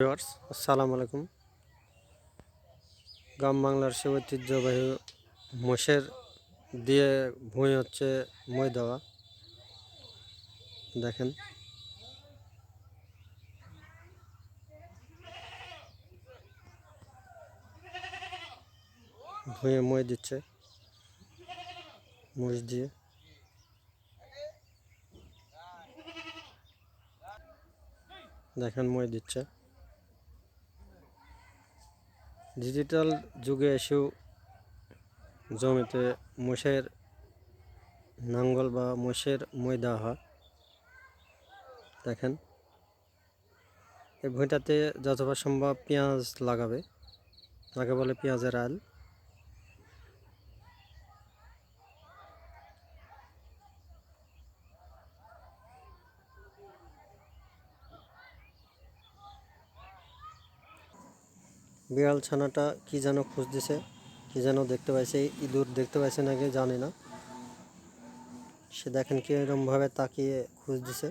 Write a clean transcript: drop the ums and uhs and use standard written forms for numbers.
Viewers আসসালামু আলাইকুম। গ্রাম বাংলার সে ঐতিহ্যবাহী মোষের দিয়ে ভুঁই হচ্ছে মই দেওয়া। দেখেন ভুঁয়ে মই দিচ্ছে মোষ দিয়ে। দেখেন মই দিচ্ছে। ডিজিটাল যুগে এসেও জমিতে মোষের নাঙ্গল বা মোষের মই দেওয়া হয়। দেখেন এই ভুঁইটাতে যতটা সম্ভব পেঁয়াজ লাগাবে, তাকে বলে পেঁয়াজের আল। বিড়াল ছানাটা কি যেন খুঁজতেছে, কি যেন দেখতে পাইছে, ইঁদুর দেখতে পাইছে নাকি জানি না। সে দেখেন কিরকম ভাবে তাকিয়ে খুঁজতেছে।